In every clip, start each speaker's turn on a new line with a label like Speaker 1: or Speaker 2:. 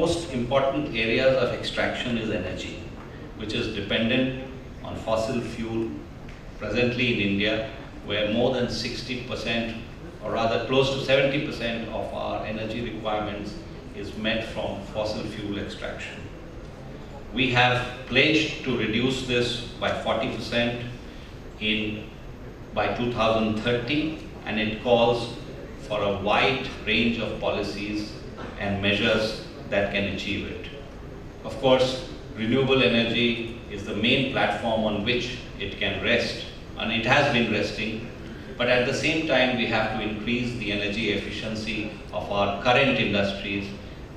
Speaker 1: Most important areas of extraction is energy, which is dependent on fossil fuel presently in India, where more than 60%, or rather close to 70% of our energy requirements is met from fossil fuel extraction. We have pledged to reduce this by 40% by 2030, and it calls for a wide range of policies and measures that can achieve it. Of course, renewable energy is the main platform on which it can rest, and it has been resting, but at the same time we have to increase the energy efficiency of our current industries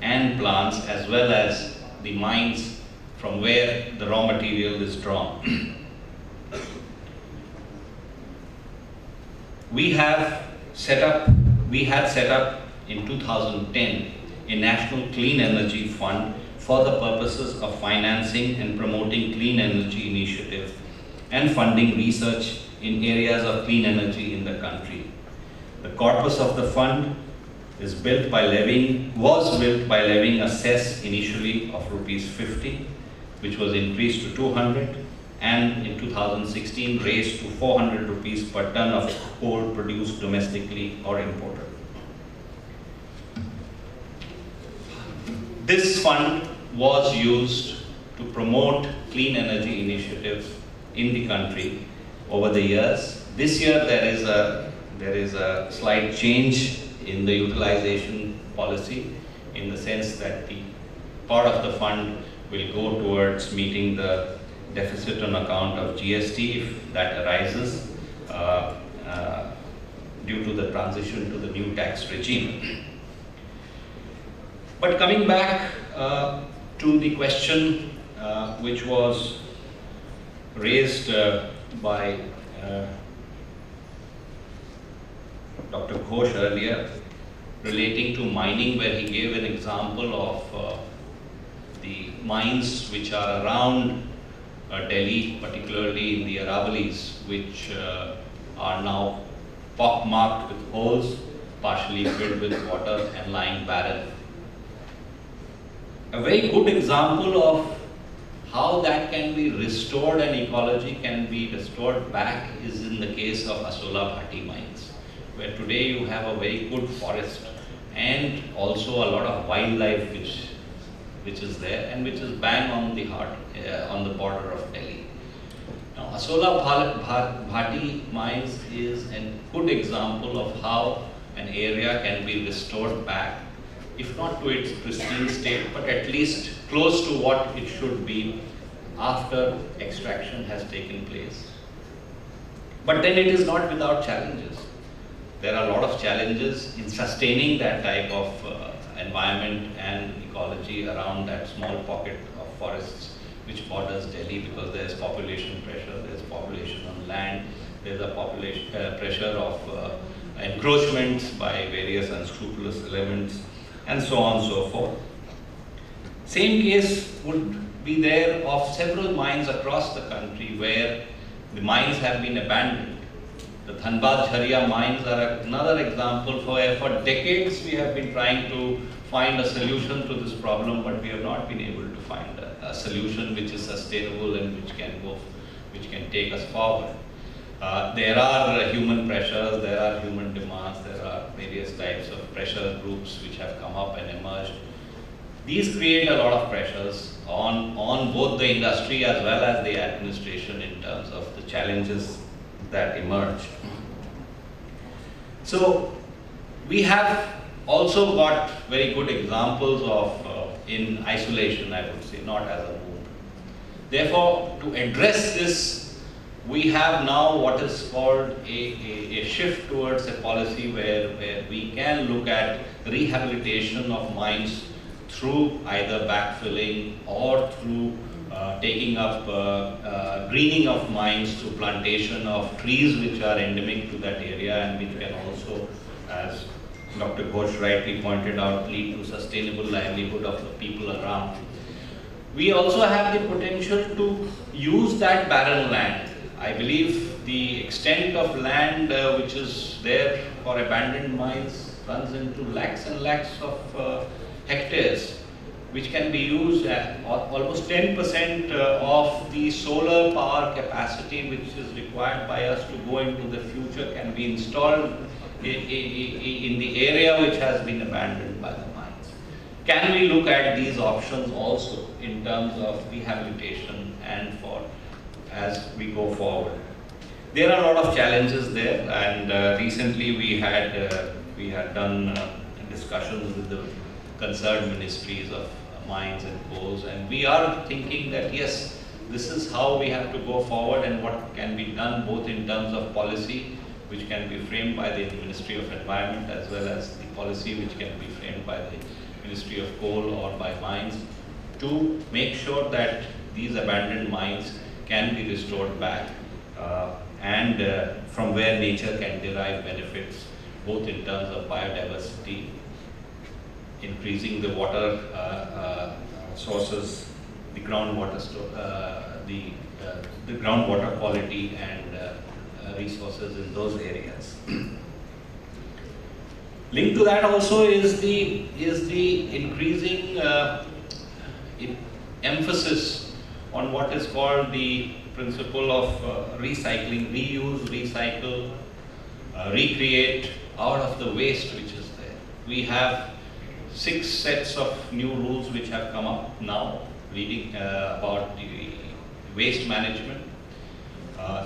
Speaker 1: and plants, as well as the mines from where the raw material is drawn. We had set up in 2010 a National Clean Energy Fund for the purposes of financing and promoting clean energy initiatives and funding research in areas of clean energy in the country. The corpus of the fund was built by levying a cess initially of rupees 50, which was increased to 200, and in 2016 raised to 400 rupees per ton of coal produced domestically or imported. This fund was used to promote clean energy initiatives in the country over the years. This year there is a slight change in the utilization policy, in the sense that the part of the fund will go towards meeting the deficit on account of GST if that arises due to the transition to the new tax regime. But coming back to the question which was raised by Dr. Ghosh earlier, relating to mining, where he gave an example of the mines which are around Delhi, particularly in the Aravallis, which are now pockmarked with holes, partially filled with water and lying barren. A very good example of how that can be restored and ecology can be restored back is in the case of Asola Bhati mines, where today you have a very good forest and also a lot of wildlife which is there and which is bang on the heart, on the border of Delhi. Now, Asola Bhati mines is a good example of how an area can be restored back, if not to its pristine state, but at least close to what it should be after extraction has taken place. But then it is not without challenges. There are a lot of challenges in sustaining that type of environment and ecology around that small pocket of forests which borders Delhi, because there is population pressure, there is population on land, there is a population pressure of encroachments by various unscrupulous elements, and so on and so forth. Same case would be there of several mines across the country where the mines have been abandoned. The Dhanbad Jharia mines are another example where for decades we have been trying to find a solution to this problem, but we have not been able to find a solution which is sustainable and which can take us forward. There are human pressures, there are human demands, there are various types of pressure groups which have come up and emerged. These create a lot of pressures on both the industry as well as the administration in terms of the challenges that emerge. So we have also got very good examples of in isolation, I would say, not as a movement. Therefore, to address this, we have now what is called a shift towards a policy where we can look at rehabilitation of mines through either backfilling or through taking up greening of mines through plantation of trees which are endemic to that area and which can also, as Dr. Ghosh rightly pointed out, lead to sustainable livelihood of the people around. We also have the potential to use that barren land. I believe the extent of land which is there for abandoned mines runs into lakhs and lakhs of hectares. which can be used at almost 10% of the solar power capacity which is required by us to go into the future can be installed in the area which has been abandoned by the mines. Can we look at these options also in terms of rehabilitation and for as we go forward? There are a lot of challenges there, and recently we had done discussions with the concerned ministries of mines and coals, and we are thinking that yes, this is how we have to go forward and what can be done both in terms of policy which can be framed by the Ministry of Environment as well as the policy which can be framed by the Ministry of Coal or by mines to make sure that these abandoned mines can be restored back and from where nature can derive benefits both in terms of biodiversity, increasing the water sources, the groundwater the groundwater quality and resources in those areas. Linked to that also is the increasing emphasis on what is called the principle of recycling, reuse, recycle, recreate out of the waste which is there. We have 6 sets of new rules which have come up now, reading about the waste management.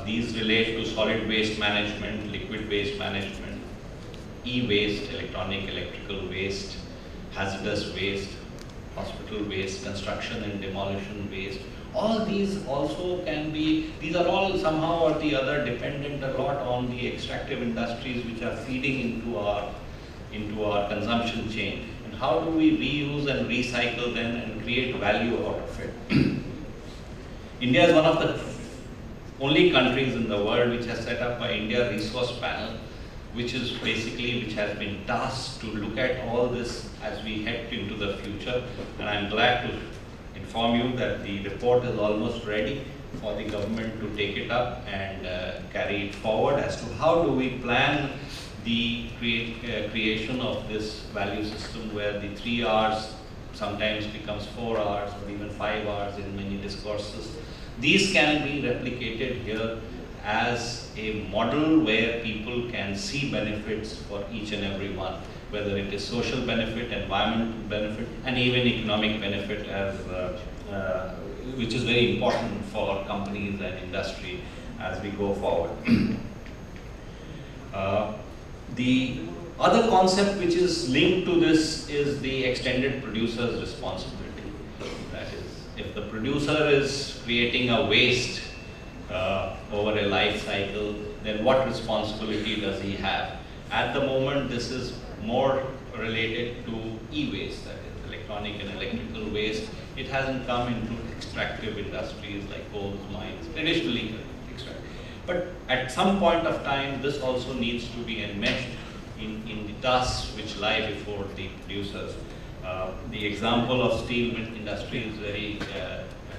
Speaker 1: These relate to solid waste management, liquid waste management, e-waste, electronic, electrical waste, hazardous waste, hospital waste, construction and demolition waste. All these also can be, these are all somehow or the other dependent a lot on the extractive industries which are feeding into our consumption chain. And how do we reuse and recycle them and create value out of it? India is one of the only countries in the world which has set up an India Resource Panel, which has been tasked to look at all this as we head into the future. And I'm glad to inform you that the report is almost ready for the government to take it up and carry it forward as to how do we plan the creation of this value system where the 3 R's sometimes becomes 4 R's or even 5 R's in many discourses. These can be replicated here as a model where people can see benefits for each and every one, whether it is social benefit, environmental benefit, and even economic benefit, as which is very important for companies and industry as we go forward. The other concept which is linked to this is the extended producer's responsibility. That is, if the producer is creating a waste over a life cycle, then what responsibility does he have? At the moment, this is more related to e-waste, that is electronic and electrical waste. It hasn't come into extractive industries like coal mines, traditionally extractive. But at some point of time, this also needs to be enmeshed in the tasks which lie before the producers. The example of steel industry is very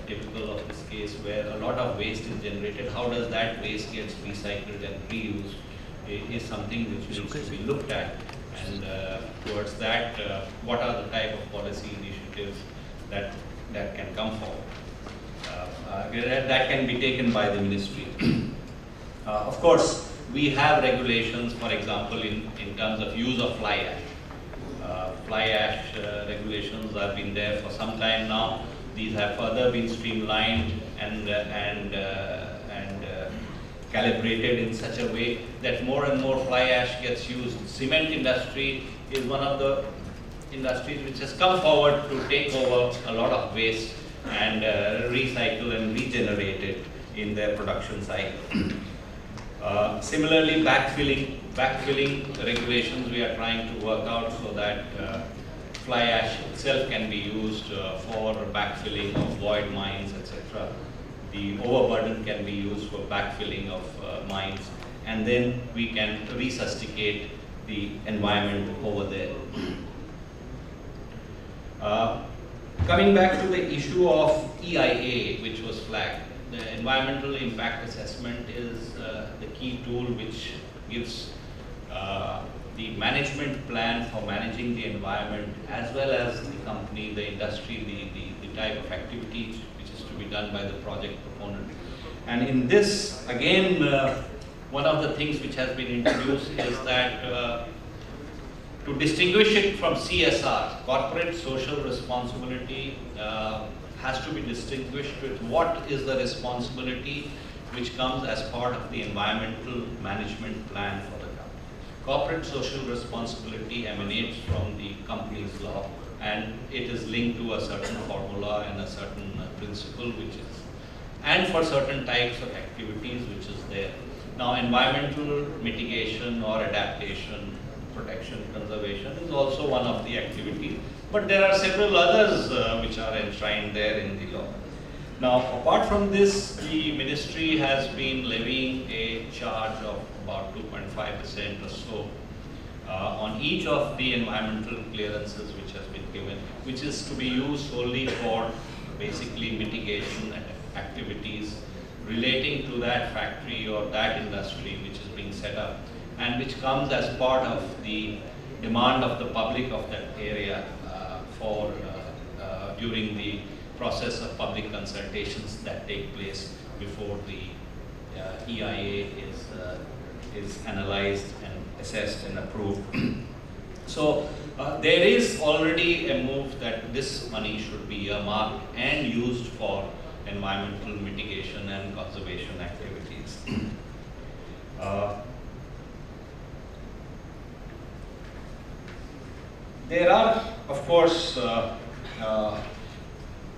Speaker 1: typical of this case, where a lot of waste is generated. How does that waste gets recycled and reused is something which needs to be looked at. And towards that, what are the type of policy initiatives that can come forward? That can be taken by the ministry. Of course, we have regulations, for example, in terms of use of fly ash. Fly ash regulations have been there for some time now. These have further been streamlined and calibrated in such a way that more and more fly ash gets used. Cement industry is one of the industries which has come forward to take over a lot of waste and recycle and regenerate it in their production cycle. Similarly, backfilling regulations we are trying to work out so that fly ash itself can be used for backfilling of void mines, etc. The overburden can be used for backfilling of mines, and then we can resuscitate the environment over there. Coming back to the issue of EIA, which was flagged, the environmental impact assessment is the key tool which gives the management plan for managing the environment, as well as the company, the industry, the type of activity which is to be done by the project proponent. And in this, again, one of the things which has been introduced is that to distinguish it from CSR, corporate social responsibility, has to be distinguished with what is the responsibility which comes as part of the environmental management plan for the company. Corporate social responsibility emanates from the company's law, and it is linked to a certain formula and a certain principle which is, and for certain types of activities which is there. Now, environmental mitigation or adaptation, protection, conservation is also one of the activities, but there are several others which are enshrined there in the law. Now, apart from this, the ministry has been levying a charge of about 2.5% or so on each of the environmental clearances which has been given, which is to be used solely for basically mitigation activities relating to that factory or that industry which is being set up, and which comes as part of the demand of the public of that area during the process of public consultations that take place before the EIA is analyzed and assessed and approved. So there is already a move that this money should be earmarked and used for environmental mitigation and conservation activities. There are, of course,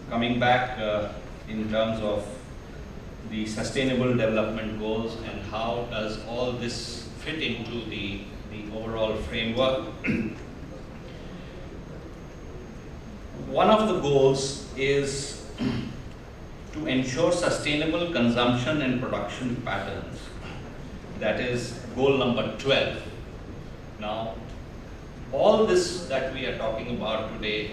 Speaker 1: coming back in terms of the sustainable development goals and how does all this fit into the overall framework. One of the goals is to ensure sustainable consumption and production patterns. That is goal number 12. Now, all this that we are talking about today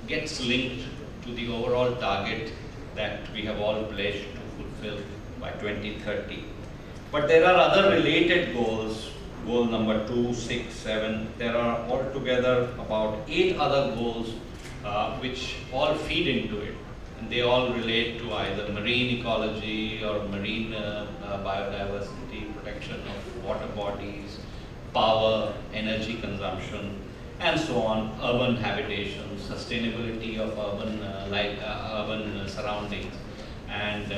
Speaker 1: gets linked to the overall target that we have all pledged to fulfill by 2030. But there are other related goals, goal number 2, 6, 7. There are altogether about 8 other goals which all feed into it. And they all relate to either marine ecology or marine biodiversity, protection of water bodies, power, energy consumption, and so on, urban habitation, sustainability of urban surroundings. And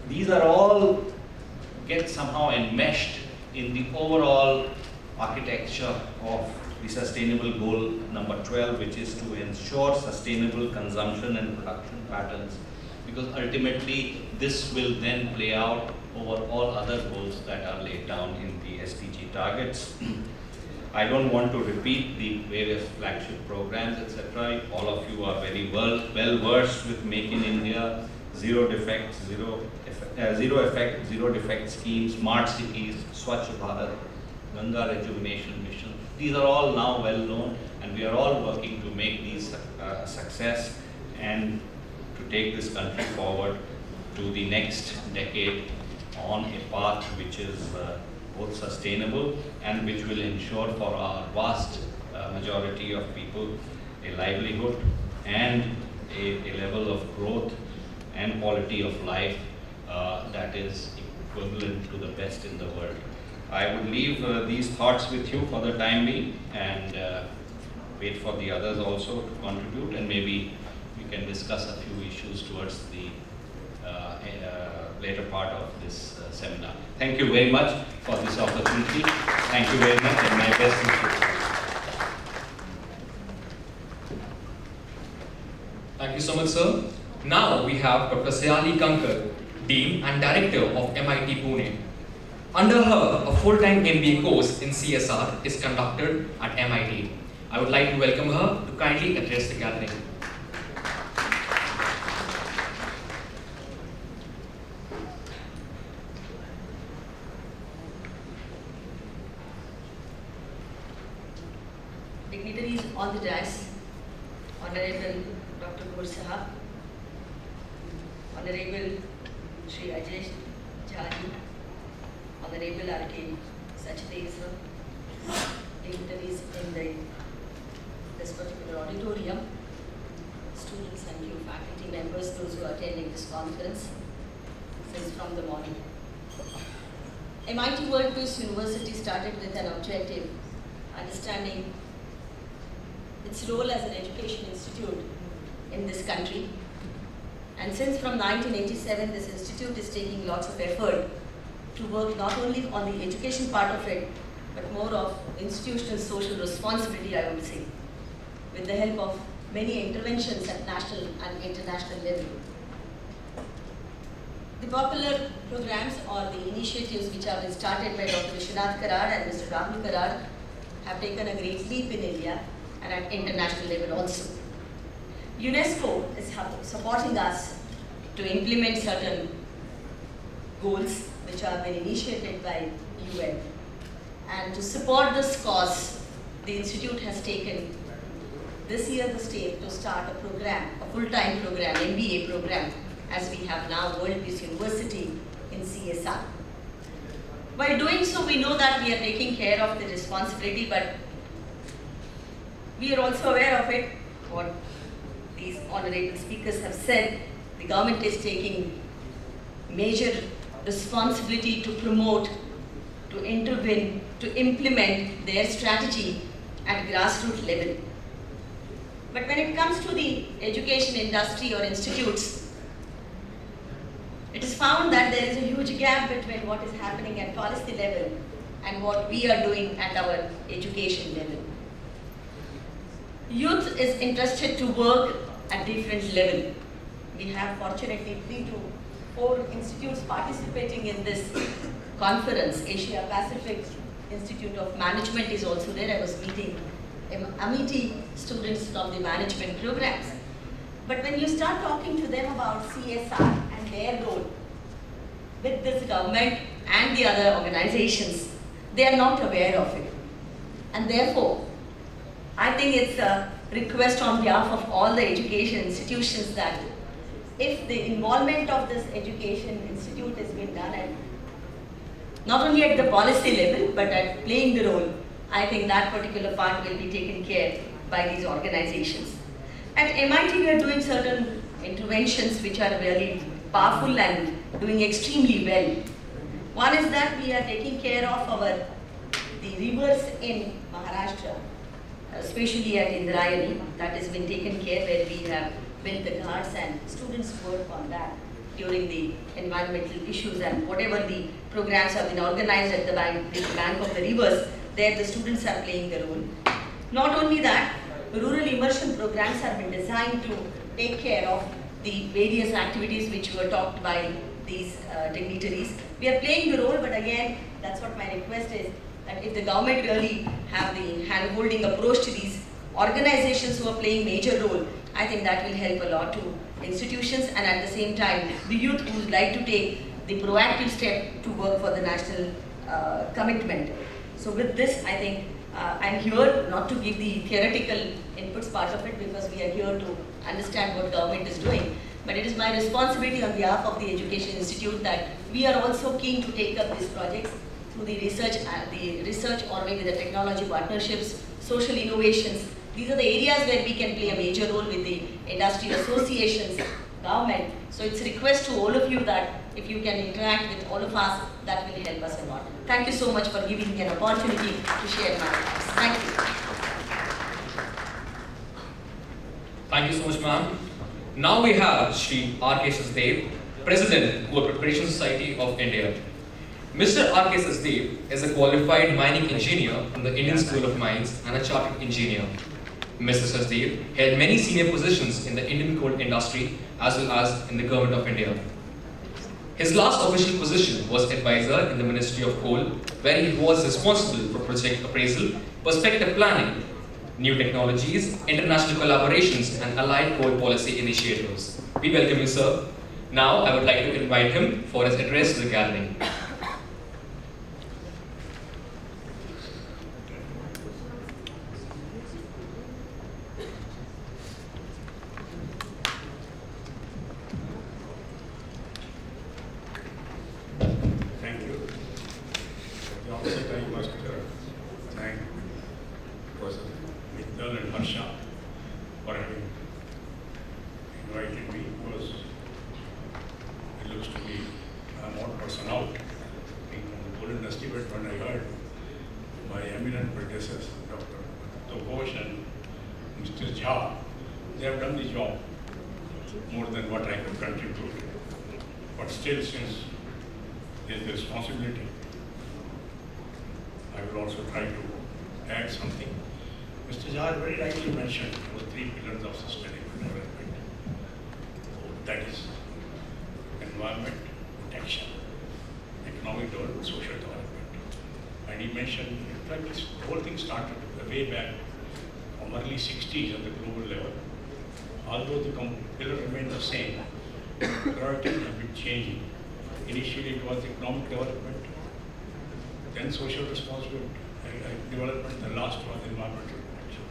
Speaker 1: these are all get somehow enmeshed in the overall architecture of the sustainable goal number 12, which is to ensure sustainable consumption and production patterns, because ultimately this will then play out over all other goals that are laid down in the SDG targets. I don't want to repeat the various flagship programs, etc. All of you are very well versed with Make in India, zero defect, zero defect schemes, smart cities, Swachh Bharat, Ganga rejuvenation mission. These are all now well known, and we are all working to make these a success and to take this country forward to the next decade on a path which is both sustainable and which will ensure for our vast majority of people a livelihood and a level of growth and quality of life that is equivalent to the best in the world. I would leave these thoughts with you for the time being, and wait for the others also to contribute, and maybe we can discuss a few issues towards the later part of this seminar. Thank you very much for this opportunity. Thank you very much, and my best wishes.
Speaker 2: Thank you so much, sir. Now we have Dr. Sayalee Gankar, Dean and Director of MIT Pune. Under her, a full-time MBA course in CSR is conducted at MIT. I would like to welcome her to kindly address the gathering.
Speaker 3: Dignitaries on the dais, Honorable Dr. Ghosh Sahab, Honorable Shri Ajay N Jha, Honorable R.K. Sachdev, dignitaries in this particular auditorium, students and few faculty members, those who are attending this conference since from the morning. MIT World Peace University started with an objective, understanding its role as an education institute in this country. And since from 1987, this institute is taking lots of effort to work not only on the education part of it, but more of institutional social responsibility, I would say, with the help of many interventions at national and international level. The popular programs or the initiatives which have been started by Dr. Vishwanath Karad and Mr. Rahul Karad have taken a great leap in India and at international level also. UNESCO is supporting us to implement certain goals which have been initiated by UN. And to support this cause, the Institute has taken this year the step to start a program, a full-time program, MBA program, as we have now World Peace University in CSR. By doing so, we know that we are taking care of the responsibility, but we are also aware of it, what these honorable speakers have said. The government is taking major responsibility to promote, to intervene, to implement their strategy at grassroots level. But when it comes to the education industry or institutes, it is found that there is a huge gap between what is happening at policy level and what we are doing at our education level. Youth is interested to work at different level. We have fortunately 3 to 4 institutes participating in this conference. Asia Pacific Institute of Management is also there. I was meeting Amity students from the management programs. But when you start talking to them about CSR and their role with this government and the other organizations, they are not aware of it. And therefore, I think it's a request on behalf of all the education institutions that if the involvement of this education institute has been done at not only at the policy level, but at playing the role, I think that particular part will be taken care by these organizations. At MIT, we are doing certain interventions which are really powerful and doing extremely well. One is that we are taking care of the rivers in Maharashtra, especially at Indrayani. That has been taken care, where we have built the ghats and students work on that during the environmental issues, and whatever the programs have been organized at the bank of the rivers, there the students are playing the role. Not only that, rural immersion programs have been designed to take care of the various activities which were talked by these dignitaries. We are playing the role, but again, that's what my request is, that if the government really have the hand-holding approach to these organizations who are playing major role, I think that will help a lot to institutions, and at the same time, the youth who would like to take the proactive step to work for the national commitment. So with this, I think I'm here not to give the theoretical inputs part of it, because we are here to understand what government is doing. But it is my responsibility on behalf of the Education Institute that we are also keen to take up these projects through the research or maybe the technology partnerships, social innovations. These are the areas where we can play a major role with the industry associations, government. So it's a request to all of you that if you can interact with all of us, that will help us a lot. Thank you so much for giving me an opportunity to share my thoughts. Thank you.
Speaker 2: Thank you so much, ma'am. Now we have Shri R.K. Sachdev, President, Coal Preparation Society of India. Mr. R.K. Sachdev is a qualified mining engineer from the Indian School of Mines and a chartered engineer. Mr. Sachdev held many senior positions in the Indian coal industry as well as in the Government of India. His last official position was advisor in the Ministry of Coal, where he was responsible for project appraisal, perspective planning, new technologies, international collaborations, and allied coal policy initiatives. We welcome you, sir. Now, I would like to invite him for his address to the gathering.
Speaker 4: Thank you. You also thank Master. Thank done the job more than what I could contribute. But still, since there's the responsibility, I will also try to add something. Mr. Jha very rightly mentioned the 3 pillars of sustainable development. That is environment protection, economic development, social development. And he mentioned, in fact, this whole thing started way back from early 60s at the global level. Although the pillars remain the same, priorities have been changing. Initially it was economic development, then social responsibility development, the last was environmental protection.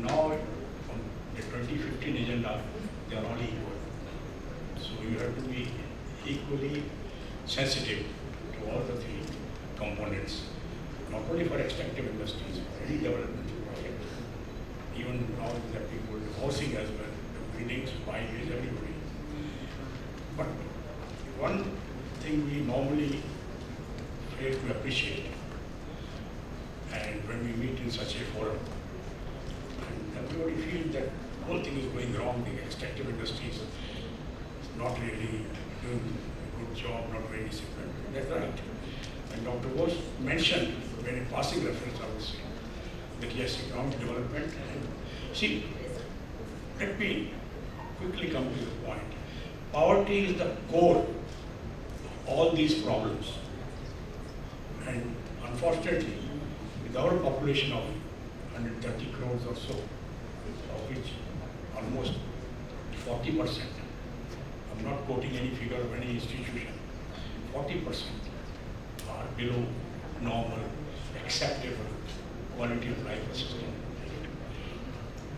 Speaker 4: Now, on the 2015 agenda, they are all equal. So you have to be equally sensitive to all the 3 components, not only for extractive industries, for any development project. Even now that people do housing as well, the buildings, highways, everybody. But one thing we normally fail to appreciate, and when we meet in such a forum, and everybody feels that the whole thing is going wrong, the extractive industries is not really doing a good job, not very disciplined. That's right. And Dr. Ghosh mentioned, very passing reference I would say, that yes, economic development. And see, let me quickly come to the point. Poverty is the core of all these problems. And unfortunately, with our population of 130 crores or so, of which almost 40%, I'm not quoting any figure of any institution, 40% are below normal, acceptable quality of life or sustainable.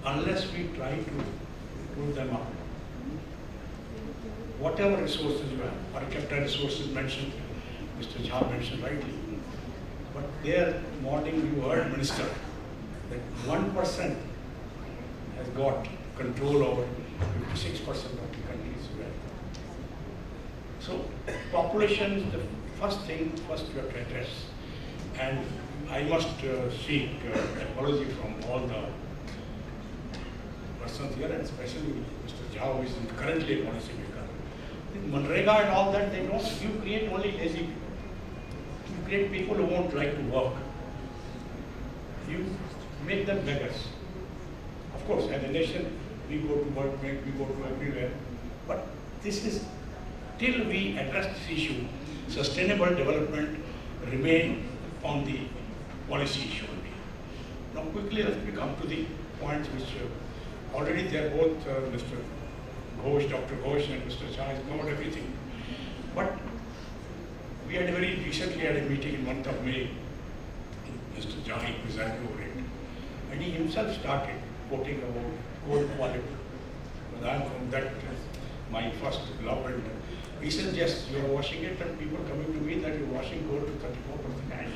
Speaker 4: Unless we try to pull them up, whatever resources you have, per capita resources mentioned, Mr. Jha mentioned rightly, but there morning you heard Minister that 1% has got control over 56% of the country's wealth. So population is the first thing you have to address. And I must seek apology from all the persons here, and especially Mr. Jha, who is currently a policy maker. With Manrega and all that, they don't, you create only lazy people. You create people who won't like to work. You make them beggars. Of course, as a nation, we go to work, we go to everywhere. But this is, till we address this issue, sustainable development remain on the policy issue only. Now quickly let me come to the points which already they are both Mr. Ghosh, Dr. Ghosh and Mr. Jha has covered everything. But we had very recently had a meeting in month of May. Mr. Jha presided over it. And he himself started quoting about gold quality. But I am from that, my first love, and he said, yes, you are washing it, and people coming to me that you are washing gold to 34% ash.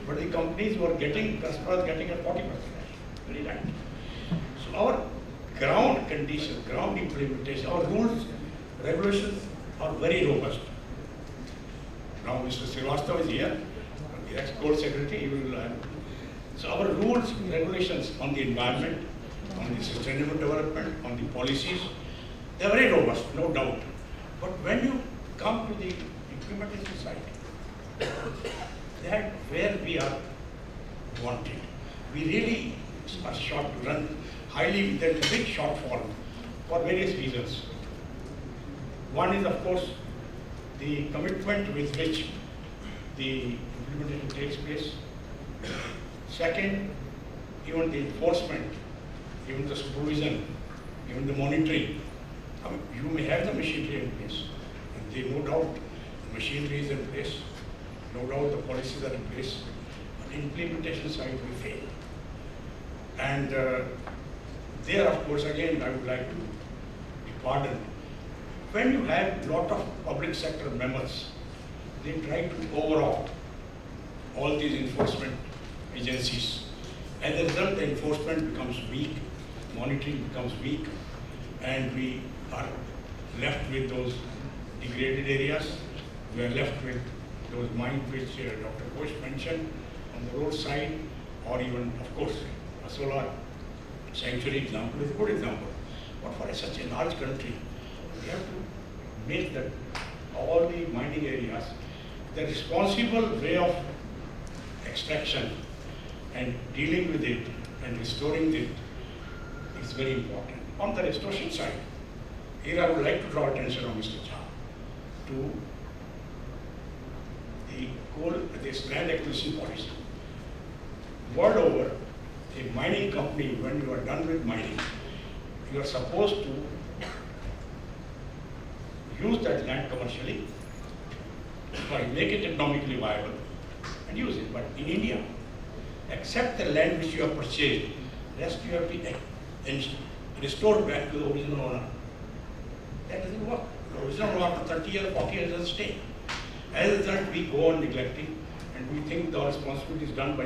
Speaker 4: But the companies who are getting, customers getting at 40% ash. Very right. So our ground conditions, ground implementation, our rules, regulations are very robust. Now Mr. Srivastava is here, the ex-Gold Secretary, he will so our rules, regulations on the environment, on the sustainable development, on the policies, they are very robust, no doubt. But when you come to the implementation side, that where we are wanted, we really are short to run. Highly, there is a big shortfall for various reasons. One is, of course, the commitment with which the implementation takes place. Second, even the enforcement, even the supervision, even the monitoring. I mean, you may have the machinery in place, and they no doubt the machinery is in place, no doubt the policies are in place. On the implementation side, we fail. And there, of course, again, I would like to be pardoned. When you have a lot of public sector members, they try to overhaul all these enforcement agencies. As a result, the enforcement becomes weak, monitoring becomes weak, and we are left with those degraded areas. We are left with those mines which Dr. Ghosh mentioned on the roadside, or even, of course, a solar sanctuary example is a good example. But for such a large country, we have to make that all the mining areas, the responsible way of extraction and dealing with it and restoring it is very important. On the restoration side, here I would like to draw attention of Mr. Jha to this land acquisition policy. World over, a mining company, when you are done with mining, you are supposed to use that land commercially, or make it economically viable and use it. But in India, except the land which you have purchased, rest you have to restore back to the original owner. That doesn't work. The original owner after 30 years, 40 years doesn't stay. As a result, we go on neglecting and we think the responsibility is done by